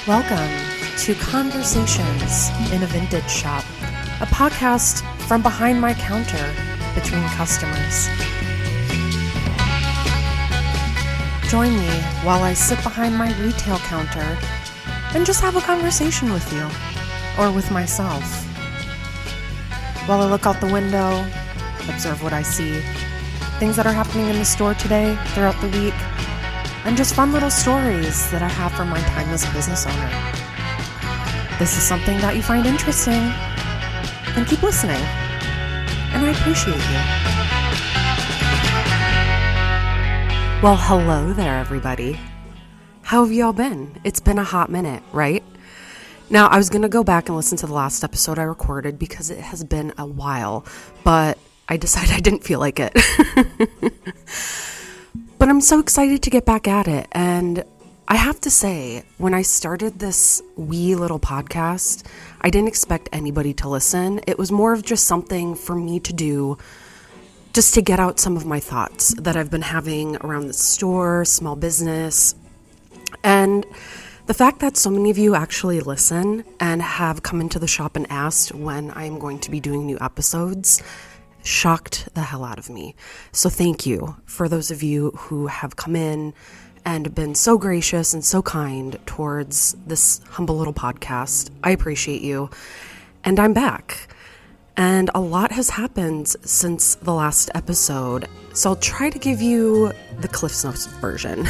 Welcome to Conversations in a Vintage Shop, a podcast from behind my counter between customers. Join me while I sit behind my retail counter and just have a conversation with you, or with myself. While I look out the window, observe what I see, things that are happening in the store today, throughout the week, and just fun little stories that I have from my time as a business owner. This is something that you find interesting, then keep listening, and I appreciate you. Well, hello there, everybody. How have y'all been? It's been a hot minute, right? Now, I was going to go back and listen to the last episode I recorded because it has been a while, but I decided I didn't feel like it. But I'm so excited to get back at it. And I have to say, when I started this wee little podcast, I didn't expect anybody to listen. It was more of just something for me to do, just to get out some of my thoughts that I've been having around the store, small business. And the fact that so many of you actually listen and have come into the shop and asked when I'm going to be doing new episodes shocked the hell out of me. So thank you for those of you who have come in and been so gracious and so kind towards this humble little podcast. I appreciate you. And I'm back. And a lot has happened since the last episode. So I'll try to give you the Cliff's Notes version.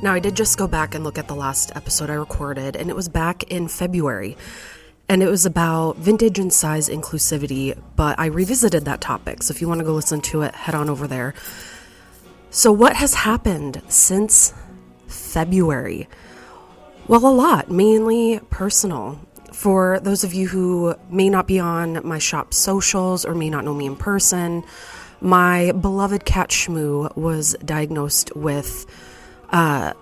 Now, I did just go back and look at the last episode I recorded, and it was back in February, and it was about vintage and size inclusivity, but I revisited that topic, so if you want to go listen to it, head on over there. So what has happened since February? Well, a lot, mainly personal. For those of you who may not be on my shop socials or may not know me in person, my beloved cat Shmoo was diagnosed with a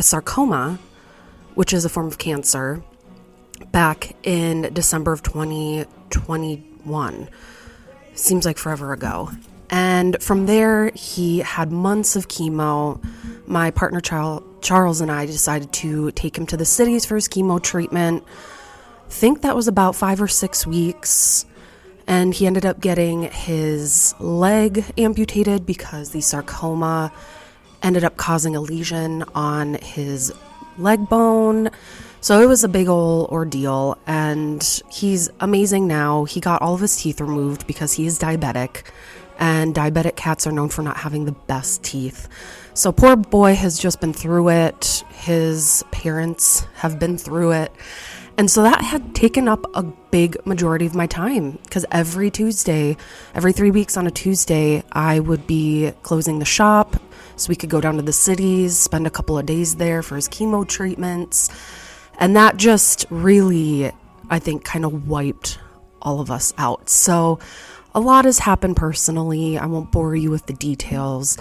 sarcoma, which is a form of cancer, back in December of 2021. Seems like forever ago. And from there, he had months of chemo. My partner Charles and I decided to take him to the cities for his chemo treatment. I think that was about 5 or 6 weeks. And he ended up getting his leg amputated because the sarcoma ended up causing a lesion on his leg bone. So it was a big old ordeal, and he's amazing now. He got all of his teeth removed because he is diabetic, and diabetic cats are known for not having the best teeth. So poor boy has just been through it. His parents have been through it. And so that had taken up a big majority of my time, because every 3 weeks on a Tuesday, I would be closing the shop so we could go down to the cities, spend a couple of days there for his chemo treatments. And that just really, I think, kind of wiped all of us out. So a lot has happened personally. I won't bore you with the details,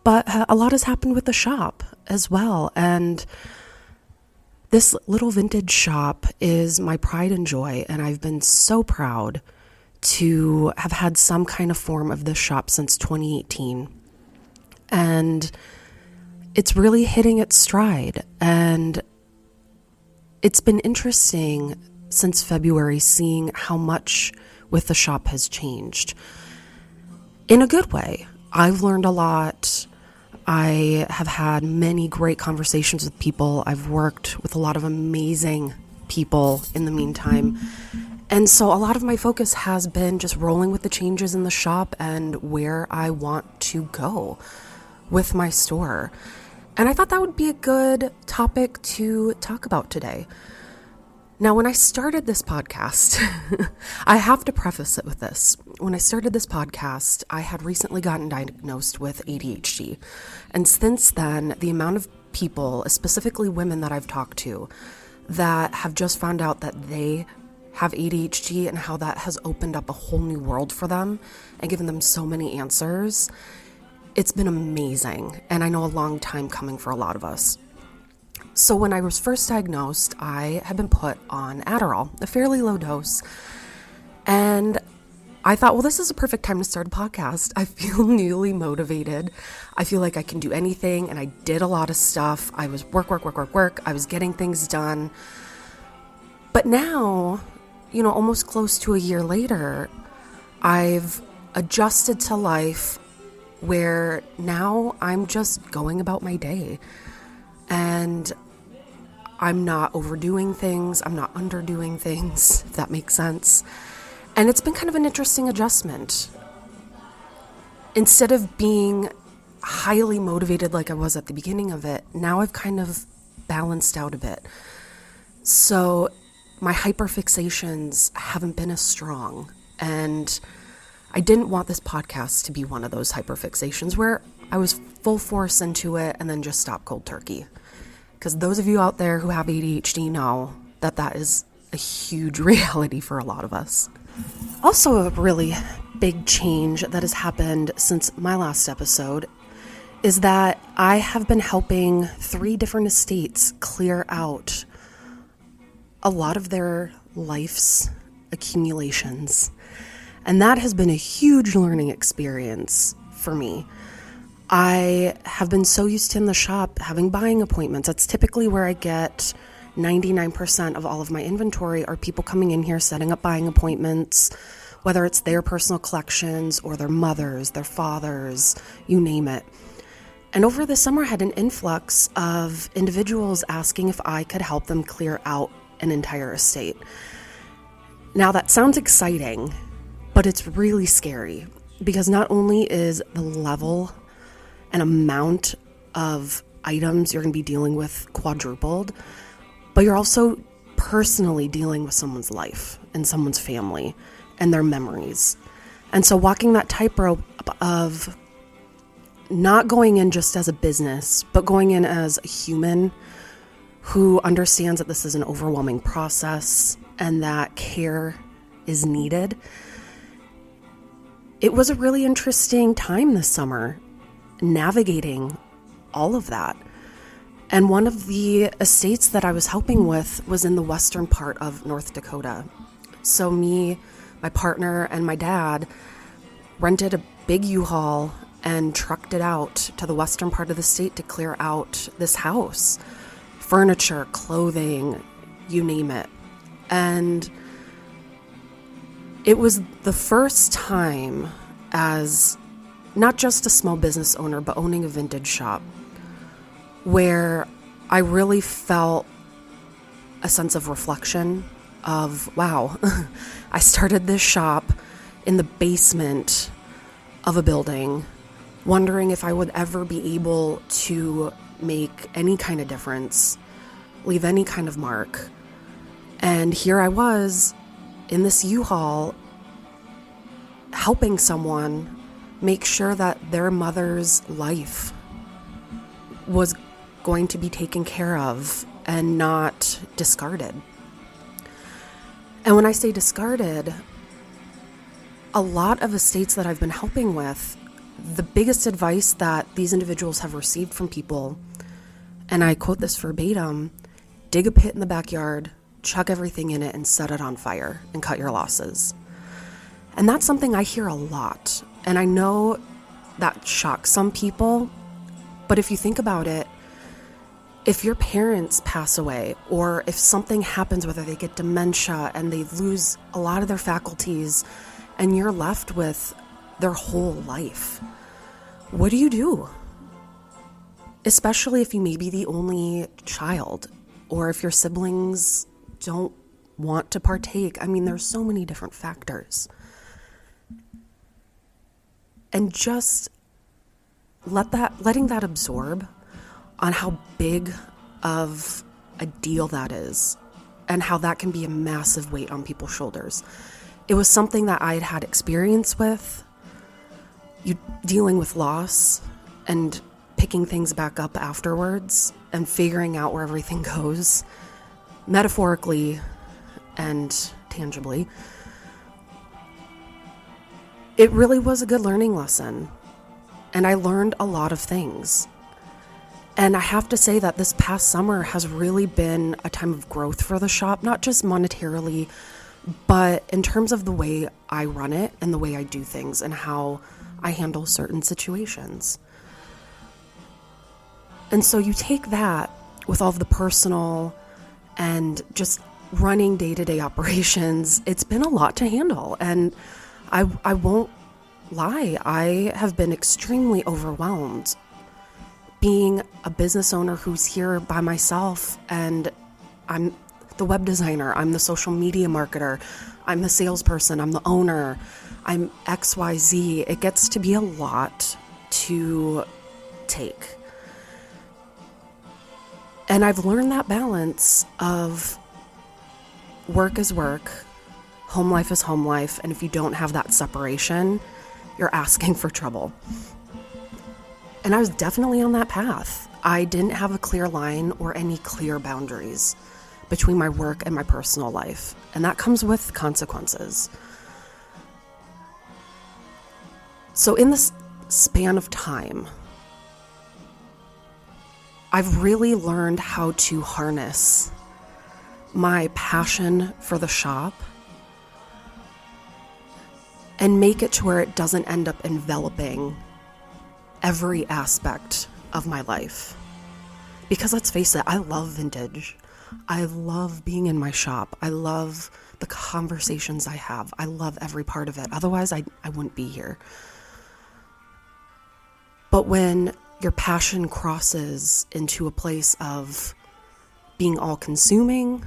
but a lot has happened with the shop as well. And this little vintage shop is my pride and joy, and I've been so proud to have had some kind of form of this shop since 2018. And it's really hitting its stride. And it's been interesting since February seeing how much with the shop has changed. In a good way. I've learned a lot. I have had many great conversations with people. I've worked with a lot of amazing people in the meantime. And so a lot of my focus has been just rolling with the changes in the shop and where I want to go with my store. And I thought that would be a good topic to talk about today. Now, when I started this podcast, I have to preface it with this. When I started this podcast, I had recently gotten diagnosed with ADHD. And since then, the amount of people, specifically women that I've talked to, that have just found out that they have ADHD and how that has opened up a whole new world for them and given them so many answers. It's been amazing, and I know a long time coming for a lot of us. So when I was first diagnosed, I had been put on Adderall, a fairly low dose. And I thought, well, this is a perfect time to start a podcast. I feel newly motivated. I feel like I can do anything. And I did a lot of stuff. I was work. I was getting things done. But now, almost close to a year later, I've adjusted to life where now I'm just going about my day. And I'm not overdoing things. I'm not underdoing things, if that makes sense. And it's been kind of an interesting adjustment. Instead of being highly motivated like I was at the beginning of it, now I've kind of balanced out a bit. So my hyperfixations haven't been as strong. And I didn't want this podcast to be one of those hyperfixations where I was full force into it and then just stopped cold turkey. Because those of you out there who have ADHD know that is a huge reality for a lot of us. Also, a really big change that has happened since my last episode is that I have been helping 3 different estates clear out a lot of their life's accumulations. And that has been a huge learning experience for me. I have been so used to in the shop having buying appointments. That's typically where I get 99% of all of my inventory are people coming in here setting up buying appointments, whether it's their personal collections or their mothers, their fathers, you name it. And over the summer I had an influx of individuals asking if I could help them clear out an entire estate. Now that sounds exciting, but it's really scary because not only is the level and amount of items you're going to be dealing with quadrupled, but you're also personally dealing with someone's life and someone's family and their memories. And so walking that tightrope of not going in just as a business, but going in as a human who understands that this is an overwhelming process and that care is needed. It was a really interesting time this summer, navigating all of that. And one of the estates that I was helping with was in the western part of North Dakota. So me, my partner, and my dad rented a big U-Haul and trucked it out to the western part of the state to clear out this house. Furniture, clothing, you name it. And it was the first time as not just a small business owner, but owning a vintage shop, where I really felt a sense of reflection of, wow, I started this shop in the basement of a building, wondering if I would ever be able to make any kind of difference, leave any kind of mark. And here I was in this U-Haul helping someone make sure that their mother's life was going to be taken care of and not discarded. And when I say discarded, a lot of estates that I've been helping with, the biggest advice that these individuals have received from people, and I quote this verbatim, dig a pit in the backyard, chuck everything in it and set it on fire and cut your losses. And that's something I hear a lot. And I know that shocks some people, but if you think about it, if your parents pass away or if something happens, whether they get dementia and they lose a lot of their faculties and you're left with their whole life, what do you do? Especially if you may be the only child or if your siblings don't want to partake. I mean, there's so many different factors. And just letting that absorb on how big of a deal that is and how that can be a massive weight on people's shoulders. It was something that I had experience with, dealing with loss and picking things back up afterwards and figuring out where everything goes, metaphorically and tangibly. It really was a good learning lesson, and I learned a lot of things. And I have to say that this past summer has really been a time of growth for the shop, not just monetarily, but in terms of the way I run it and the way I do things and how I handle certain situations. And so you take that with all of the personal and just running day-to-day operations. It's been a lot to handle, and I won't lie, I have been extremely overwhelmed being a business owner who's here by myself, and I'm the web designer, I'm the social media marketer, I'm the salesperson, I'm the owner, I'm XYZ. It gets to be a lot to take. And I've learned that balance of work is work, home life is home life, and if you don't have that separation, you're asking for trouble. And I was definitely on that path. I didn't have a clear line or any clear boundaries between my work and my personal life, and that comes with consequences. So in this span of time, I've really learned how to harness my passion for the shop and make it to where it doesn't end up enveloping every aspect of my life. Because let's face it, I love vintage. I love being in my shop. I love the conversations I have. I love every part of it. Otherwise, I wouldn't be here. But when your passion crosses into a place of being all-consuming,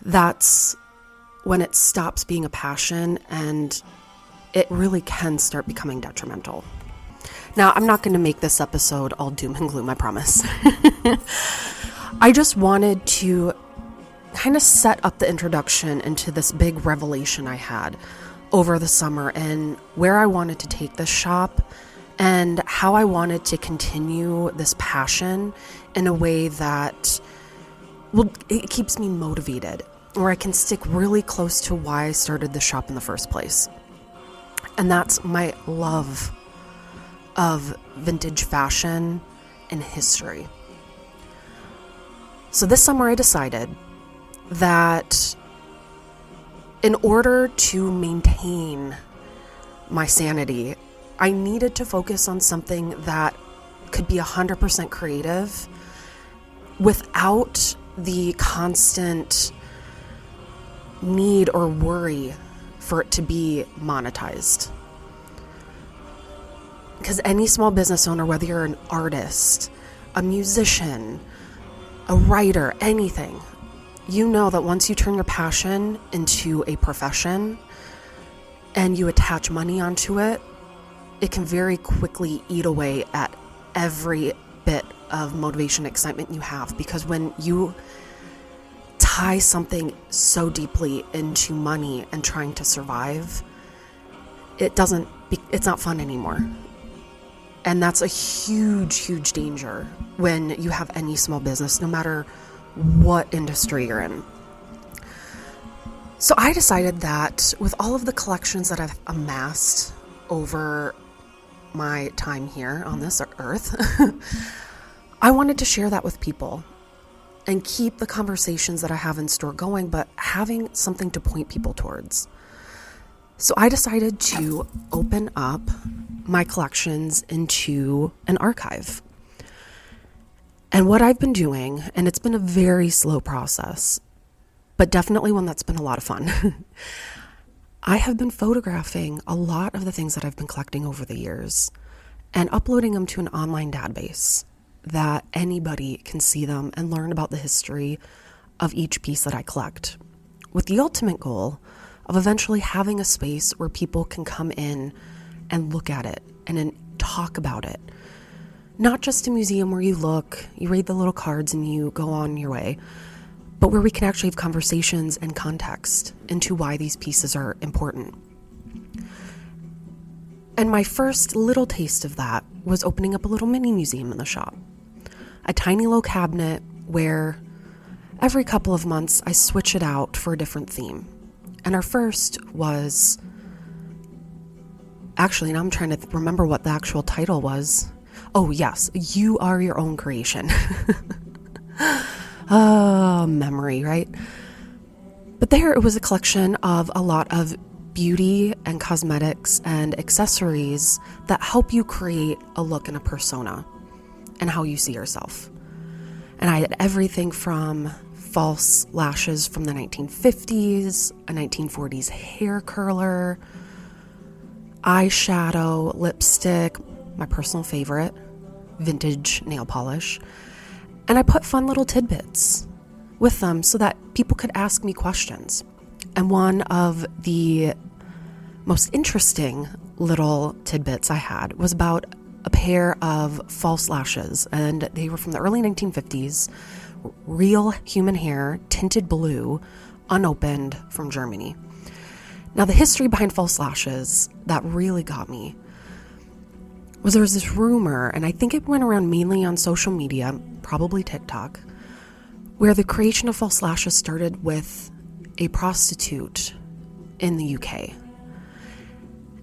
that's when it stops being a passion and it really can start becoming detrimental. Now, I'm not going to make this episode all doom and gloom, I promise. I just wanted to kind of set up the introduction into this big revelation I had over the summer and where I wanted to take this shop and how I wanted to continue this passion in a way that, well, it keeps me motivated, where I can stick really close to why I started the shop in the first place. And that's my love of vintage fashion and history. So this summer I decided that in order to maintain my sanity, I needed to focus on something that could be 100% creative without the constant need or worry for it to be monetized. Because any small business owner, whether you're an artist, a musician, a writer, anything, you know that once you turn your passion into a profession and you attach money onto it, it can very quickly eat away at every bit of motivation, excitement you have. Because when you tie something so deeply into money and trying to survive, it's not fun anymore. And that's a huge, huge danger when you have any small business, no matter what industry you're in. So I decided that with all of the collections that I've amassed over my time here on this earth, I wanted to share that with people and keep the conversations that I have in store going, but having something to point people towards. So I decided to open up my collections into an archive. And what I've been doing, and it's been a very slow process, but definitely one that's been a lot of fun. I have been photographing a lot of the things that I've been collecting over the years and uploading them to an online database that anybody can see them and learn about the history of each piece that I collect, with the ultimate goal of eventually having a space where people can come in and look at it and then talk about it. Not just a museum where you look, you read the little cards and you go on your way, but where we can actually have conversations and context into why these pieces are important. And my first little taste of that was opening up a little mini museum in the shop. A tiny little cabinet where every couple of months I switch it out for a different theme. And our first was, actually, now I'm trying to remember what the actual title was. Oh, yes, you are your own creation. Oh, memory, right? But there it was a collection of a lot of beauty and cosmetics and accessories that help you create a look and a persona and how you see yourself. And I had everything from false lashes from the 1950s, a 1940s hair curler, eyeshadow, lipstick, my personal favorite, vintage nail polish. And I put fun little tidbits with them so that people could ask me questions. And one of the most interesting little tidbits I had was about a pair of false lashes, and they were from the early 1950s, real human hair, tinted blue, unopened, from Germany. Now, the history behind false lashes that really got me was there was this rumor, and I think it went around mainly on social media, probably TikTok, where the creation of false lashes started with a prostitute in the UK.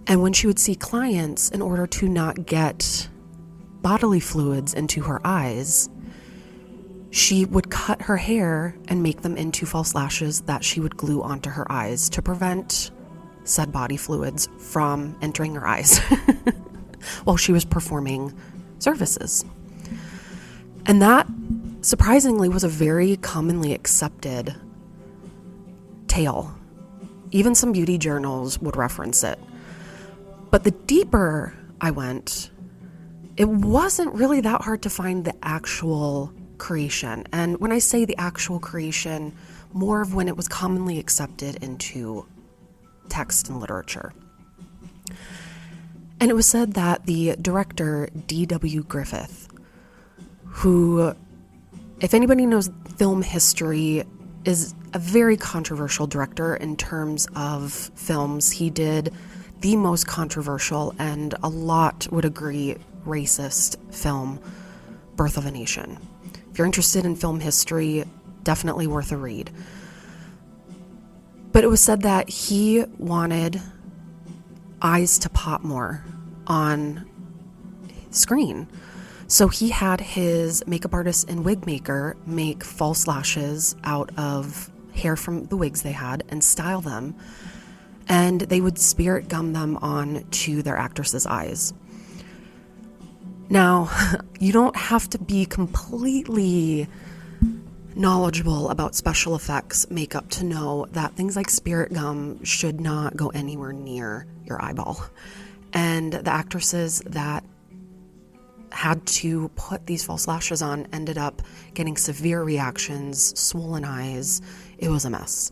And when she would see clients, in order to not get bodily fluids into her eyes, she would cut her hair and make them into false lashes that she would glue onto her eyes to prevent said body fluids from entering her eyes while she was performing services. And that, surprisingly, was a very commonly accepted tale. Even some beauty journals would reference it. But the deeper I went, it wasn't really that hard to find the actual creation. And when I say the actual creation, more of when it was commonly accepted into text and literature. And it was said that the director, D.W. Griffith, who, if anybody knows film history, is a very controversial director in terms of films. He did the most controversial, and a lot would agree, racist film, Birth of a Nation. If you're interested in film history, definitely worth a read. But it was said that he wanted eyes to pop more on screen. So he had his makeup artist and wig maker make false lashes out of hair from the wigs they had and style them. And they would spirit gum them on to their actresses' eyes. Now, you don't have to be completely knowledgeable about special effects makeup to know that things like spirit gum should not go anywhere near your eyeball. And the actresses that had to put these false lashes on ended up getting severe reactions, swollen eyes. It was a mess.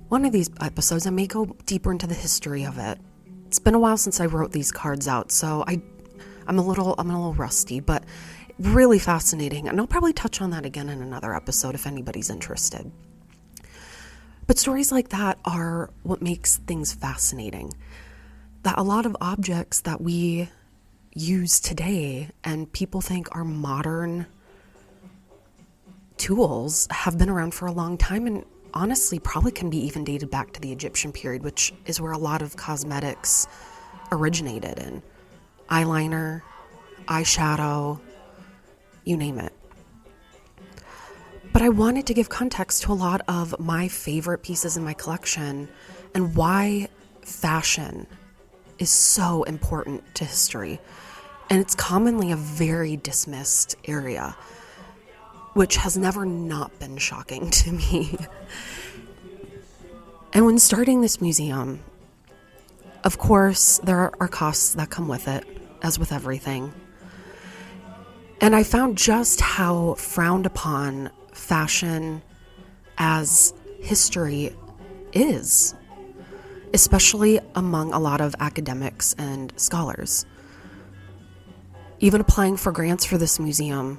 One of these episodes, I may go deeper into the history of it. It's been a while since I wrote these cards out, so I'm a little rusty, but really fascinating. And I'll probably touch on that again in another episode if anybody's interested. But stories like that are what makes things fascinating. That a lot of objects that we use today and people think are modern tools have been around for a long time, and honestly probably can be even dated back to the Egyptian period, which is where a lot of cosmetics originated in. Eyeliner, eyeshadow, you name it. But I wanted to give context to a lot of my favorite pieces in my collection and why fashion is so important to history. And it's commonly a very dismissed area, which has never not been shocking to me. And when starting this museum, of course, there are costs that come with it, as with everything. And I found just how frowned upon fashion as history is, especially among a lot of academics and scholars. Even applying for grants for this museum,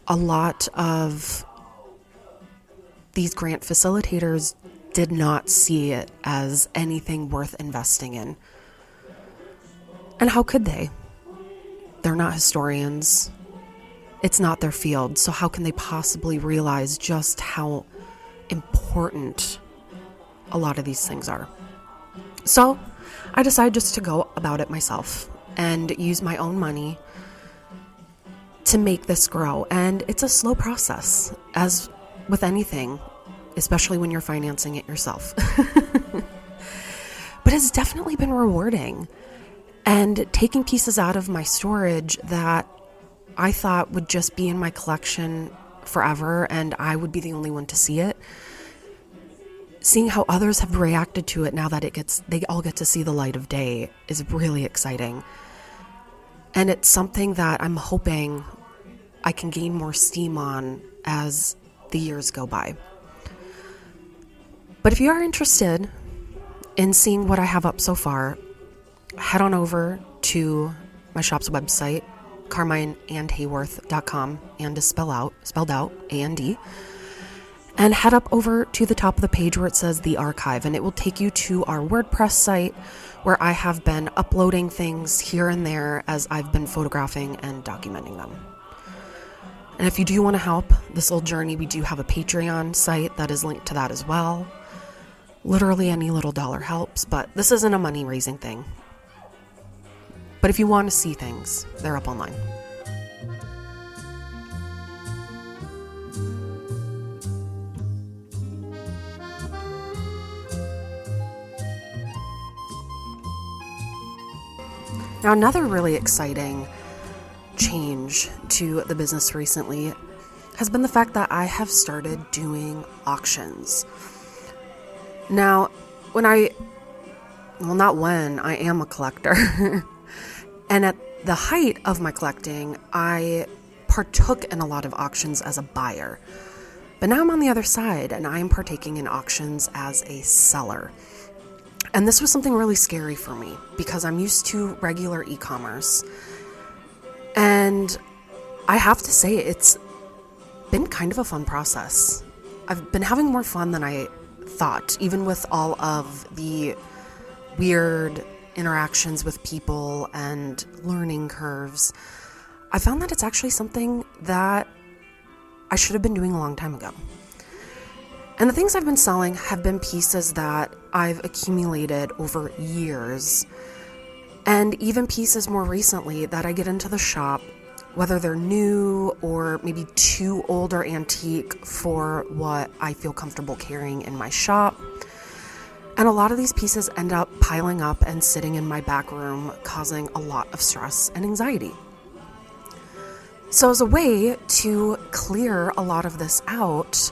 a lot of these grant facilitators did not see it as anything worth investing in. And how could they? They're not historians. It's not their field, so how can they possibly realize just how important a lot of these things are? So I decided just to go about it myself and use my own money to make this grow. And it's a slow process, as with anything, especially when you're financing it yourself. But it's definitely been rewarding. And taking pieces out of my storage that I thought would just be in my collection forever and I would be the only one to see it, seeing how others have reacted to it now that they all get to see the light of day is really exciting. And it's something that I'm hoping I can gain more steam on as the years go by. But if you are interested in seeing what I have up so far, head on over to my shop's website, carmineandhayworth.com, and is spelled out, A-N-D. And head up over to the top of the page where it says the archive, and it will take you to our WordPress site where I have been uploading things here and there as I've been photographing and documenting them. And if you do want to help this little journey, we do have a Patreon site that is linked to that as well. Literally any little dollar helps, but this isn't a money-raising thing. But if you want to see things, they're up online. Now, another really exciting change to the business recently has been the fact that I have started doing auctions. Now, I am a collector. And at the height of my collecting, I partook in a lot of auctions as a buyer. But now I'm on the other side and I'm partaking in auctions as a seller. And this was something really scary for me because I'm used to regular e-commerce. And I have to say, it's been kind of a fun process. I've been having more fun than I thought, even with all of the weird interactions with people and learning curves. I found that it's actually something that I should have been doing a long time ago. And the things I've been selling have been pieces that I've accumulated over years, and even pieces more recently that I get into the shop, whether they're new or maybe too old or antique for what I feel comfortable carrying in my shop. And a lot of these pieces end up piling up and sitting in my back room, causing a lot of stress and anxiety. So as a way to clear a lot of this out,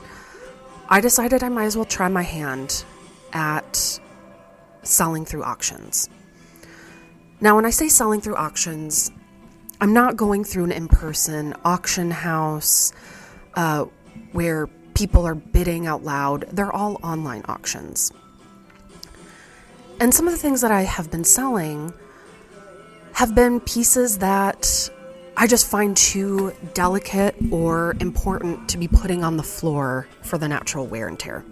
I decided I might as well try my hand at selling through auctions. Now, when I say selling through auctions, I'm not going through an in-person auction house where people are bidding out loud. They're all online auctions. And some of the things that I have been selling have been pieces that I just find too delicate or important to be putting on the floor for the natural wear and tear.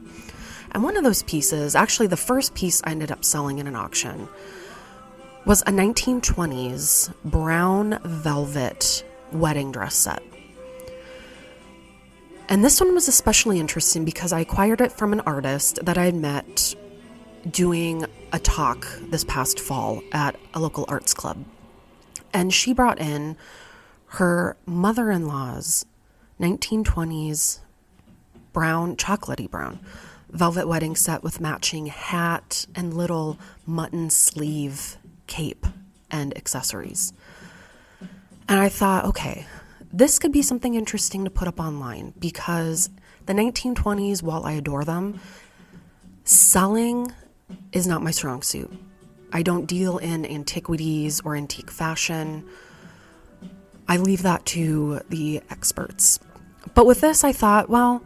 And one of those pieces, actually the first piece I ended up selling in an auction, was a 1920s brown velvet wedding dress set. And this one was especially interesting because I acquired it from an artist that I had met doing a talk this past fall at a local arts club. And she brought in her mother-in-law's 1920s brown, chocolatey brown, velvet wedding set with matching hat and little mutton sleeve cape and accessories. And I thought, okay, this could be something interesting to put up online because the 1920s, while I adore them, selling is not my strong suit. I don't deal in antiquities or antique fashion. I leave that to the experts. But with this, I thought, well,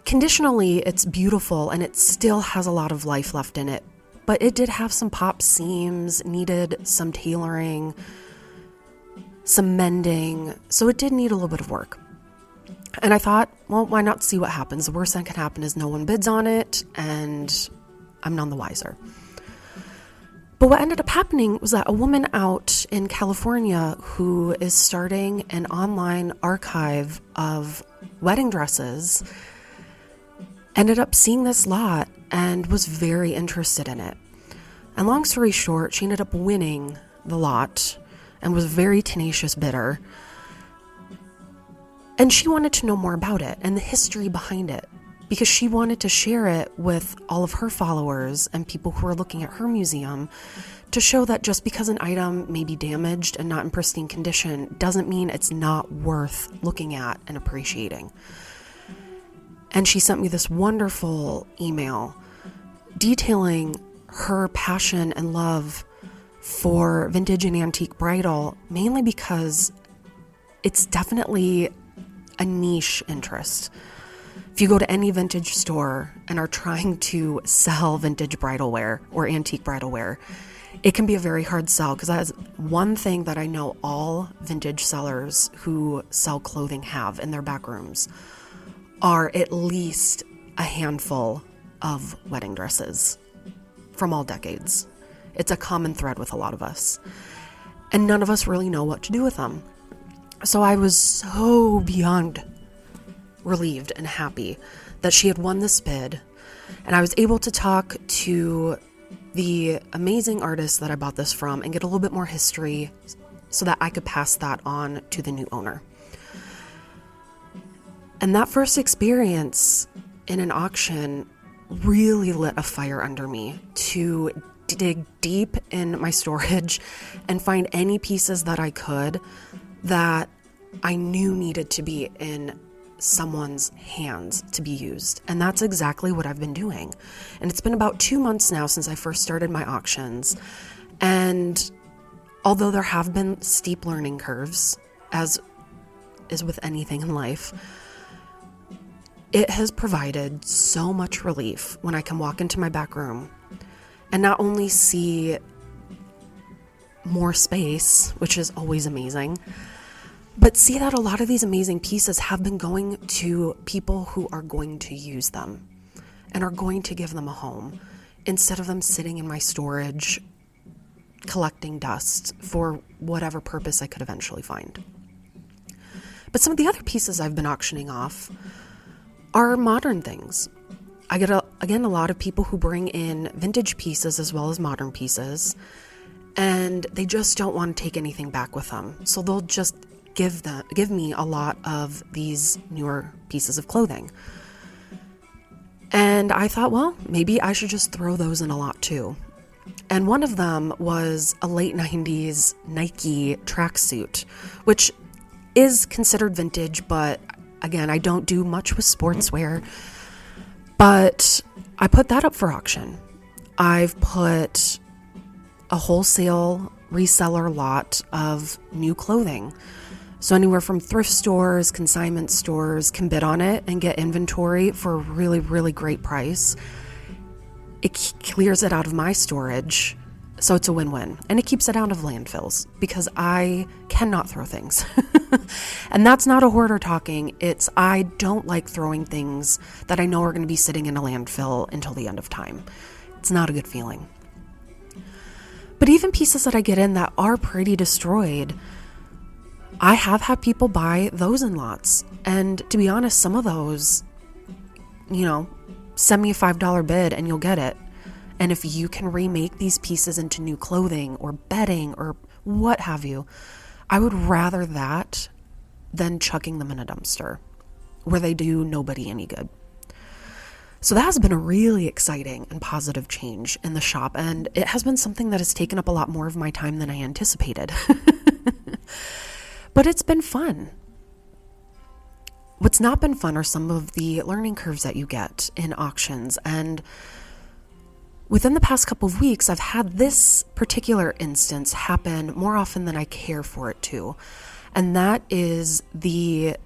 conditionally, it's beautiful and it still has a lot of life left in it. But it did have some pop seams, needed some tailoring, some mending. So it did need a little bit of work. And I thought, well, why not see what happens? The worst that can happen is no one bids on it, and I'm none the wiser. But what ended up happening was that a woman out in California who is starting an online archive of wedding dresses ended up seeing this lot and was very interested in it. And long story short, she ended up winning the lot and was a very tenacious bidder. And she wanted to know more about it and the history behind it, because she wanted to share it with all of her followers and people who are looking at her museum, to show that just because an item may be damaged and not in pristine condition doesn't mean it's not worth looking at and appreciating. And she sent me this wonderful email detailing her passion and love for vintage and antique bridal, mainly because it's definitely a niche interest. If you go to any vintage store and are trying to sell vintage bridal wear or antique bridal wear, it can be a very hard sell, because that is one thing that I know all vintage sellers who sell clothing have in their back rooms, are at least a handful of wedding dresses from all decades. It's a common thread with a lot of us, and none of us really know what to do with them. So I was so beyond relieved and happy that she had won this bid, and I was able to talk to the amazing artist that I bought this from and get a little bit more history so that I could pass that on to the new owner. And that first experience in an auction really lit a fire under me to dig deep in my storage and find any pieces that I could that I knew needed to be in someone's hands to be used. And that's exactly what I've been doing. And it's been about 2 months now since I first started my auctions. And although there have been steep learning curves, as is with anything in life, it has provided so much relief when I can walk into my back room and not only see more space, which is always amazing, but see that a lot of these amazing pieces have been going to people who are going to use them and are going to give them a home, instead of them sitting in my storage collecting dust for whatever purpose I could eventually find. But some of the other pieces I've been auctioning off are modern things. I get, a lot of people who bring in vintage pieces as well as modern pieces, and they just don't want to take anything back with them. So they'll just give me a lot of these newer pieces of clothing. And I thought, well, maybe I should just throw those in a lot too. And one of them was a late 90s Nike tracksuit, which is considered vintage, but again, I don't do much with sportswear. But I put that up for auction. I've put a wholesale reseller lot of new clothing. So anywhere from thrift stores, consignment stores can bid on it and get inventory for a really, really great price. It clears it out of my storage, so it's a win-win. And it keeps it out of landfills, because I cannot throw things. And that's not a hoarder talking. It's I don't like throwing things that I know are going to be sitting in a landfill until the end of time. It's not a good feeling. But even pieces that I get in that are pretty destroyed, I have had people buy those in lots. And to be honest, some of those, send me a $5 bid and you'll get it. And if you can remake these pieces into new clothing or bedding or what have you, I would rather that than chucking them in a dumpster where they do nobody any good. So that has been a really exciting and positive change in the shop. And it has been something that has taken up a lot more of my time than I anticipated. But it's been fun. What's not been fun are some of the learning curves that you get in auctions. And within the past couple of weeks, I've had this particular instance happen more often than I care for it to. And that is the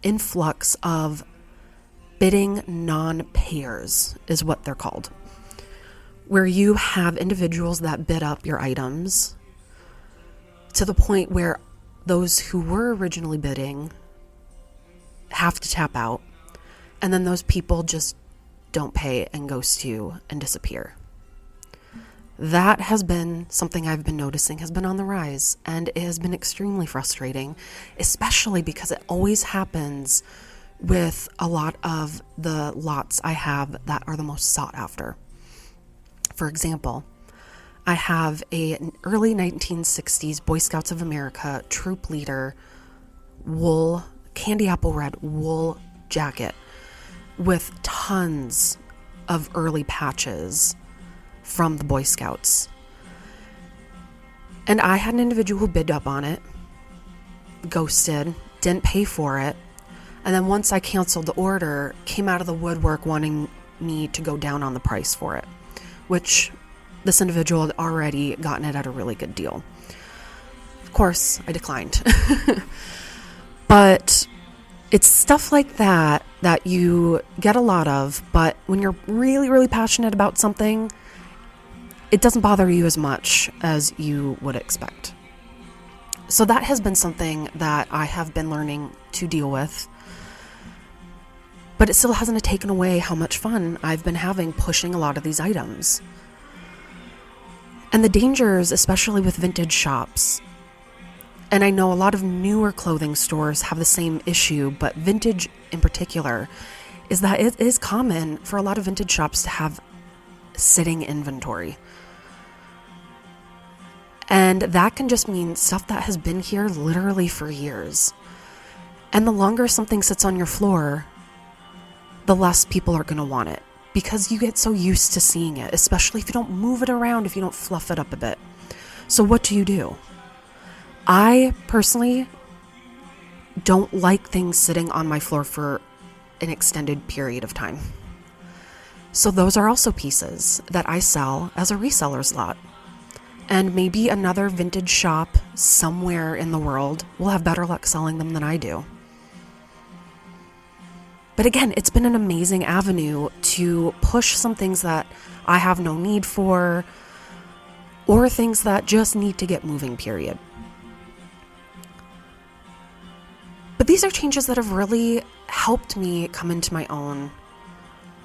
influx of bidding non-payers, is what they're called. Where you have individuals that bid up your items to the point where those who were originally bidding have to tap out, and then those people just don't pay and ghost you and disappear. That has been something I've been noticing has been on the rise, and it has been extremely frustrating, especially because it always happens with a lot of the lots I have that are the most sought after. For example, I have an early 1960s Boy Scouts of America troop leader wool, candy apple red wool jacket with tons of early patches from the Boy Scouts. And I had an individual who bid up on it, ghosted, didn't pay for it, and then once I canceled the order, came out of the woodwork wanting me to go down on the price for it, which this individual had already gotten it at a really good deal. Of course, I declined. But it's stuff like that that you get a lot of, but when you're really, really passionate about something, it doesn't bother you as much as you would expect. So that has been something that I have been learning to deal with, but it still hasn't taken away how much fun I've been having pushing a lot of these items. And the dangers, especially with vintage shops, and I know a lot of newer clothing stores have the same issue, but vintage in particular, is that it is common for a lot of vintage shops to have sitting inventory. And that can just mean stuff that has been here literally for years. And the longer something sits on your floor, the less people are going to want it, because you get so used to seeing it, especially if you don't move it around, if you don't fluff it up a bit. So what do? I personally don't like things sitting on my floor for an extended period of time. So those are also pieces that I sell as a reseller's lot. And maybe another vintage shop somewhere in the world will have better luck selling them than I do. But again, it's been an amazing avenue to push some things that I have no need for, or things that just need to get moving, period. But these are changes that have really helped me come into my own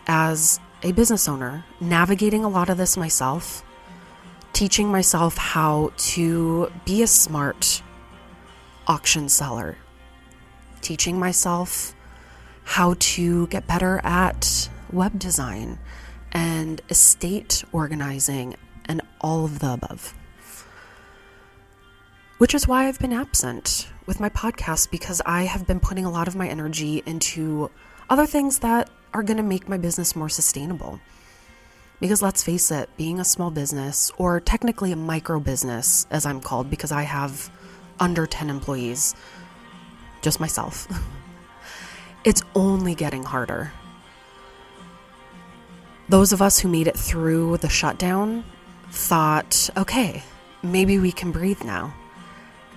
as a business owner, navigating a lot of this myself, teaching myself how to be a smart auction seller, teaching myself how to get better at web design and estate organizing and all of the above. Which is why I've been absent with my podcast, because I have been putting a lot of my energy into other things that are going to make my business more sustainable. Because let's face it, being a small business, or technically a micro business, as I'm called, because I have under 10 employees, just myself, it's only getting harder. Those of us who made it through the shutdown thought, okay, maybe we can breathe now.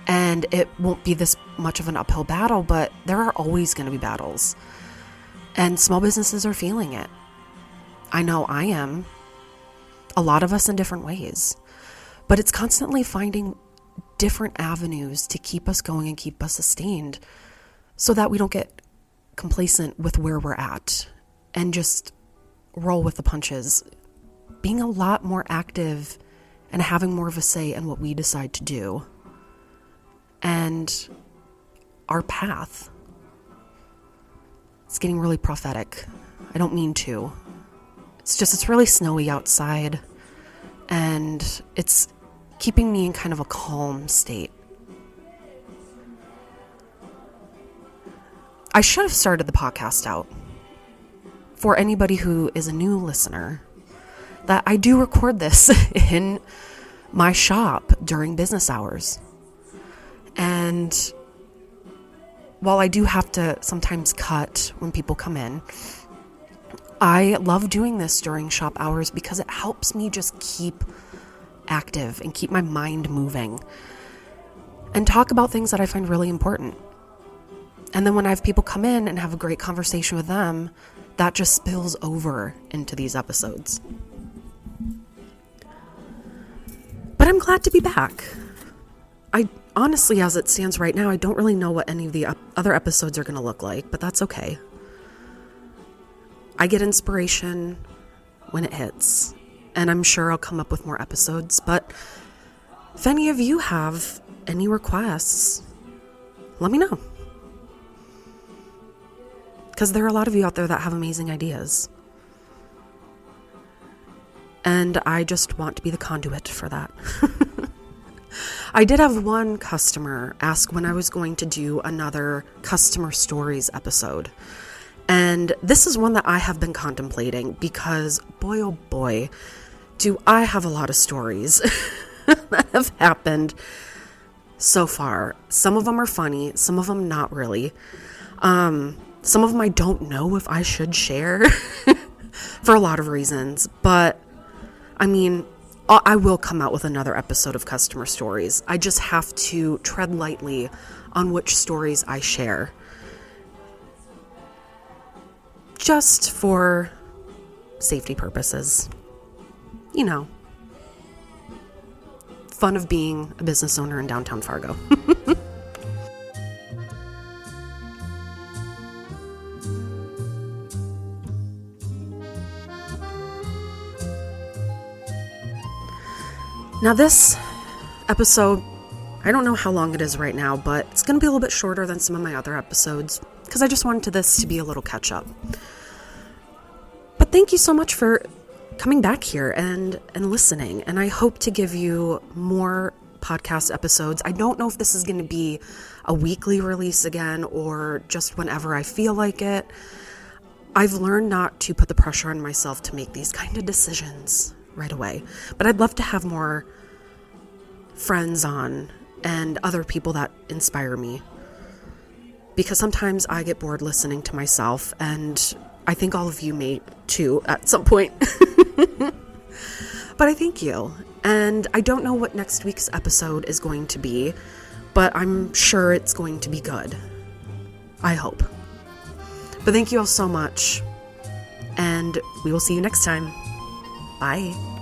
And it won't be this much of an uphill battle, but there are always going to be battles. And small businesses are feeling it. I know I am. A lot of us in different ways. But it's constantly finding different avenues to keep us going and keep us sustained, so that we don't get complacent with where we're at and just roll with the punches. Being a lot more active and having more of a say in what we decide to do. And our path. It's getting really prophetic. I don't mean to. It's really snowy outside, and it's keeping me in kind of a calm state. I should have started the podcast out, for anybody who is a new listener, that I do record this in my shop during business hours. And while I do have to sometimes cut when people come in, I love doing this during shop hours because it helps me just keep active and keep my mind moving and talk about things that I find really important. And then when I have people come in and have a great conversation with them, that just spills over into these episodes. But I'm glad to be back. I honestly, as it stands right now, I don't really know what any of the other episodes are going to look like, but that's okay. I get inspiration when it hits, and I'm sure I'll come up with more episodes. But if any of you have any requests, let me know. Because there are a lot of you out there that have amazing ideas. and I just want to be the conduit for that. I did have one customer ask when I was going to do another customer stories episode. And this is one that I have been contemplating because, boy, oh boy, do I have a lot of stories that have happened so far. Some of them are funny, some of them not really. Some of them I don't know if I should share for a lot of reasons. But, I mean, I will come out with another episode of customer stories. I just have to tread lightly on which stories I share. Just for safety purposes. You know, fun of being a business owner in downtown Fargo. Now this episode, I don't know how long it is right now, but it's going to be a little bit shorter than some of my other episodes because I just wanted this to be a little catch up. But thank you so much for coming back here and listening. And I hope to give you more podcast episodes. I don't know if this is going to be a weekly release again or just whenever I feel like it. I've learned not to put the pressure on myself to make these kind of decisions right away. But I'd love to have more friends on and other people that inspire me. Because sometimes I get bored listening to myself, and I think all of you may too at some point. But I thank you. And I don't know what next week's episode is going to be, but I'm sure it's going to be good. I hope. But thank you all so much. And we will see you next time. Bye.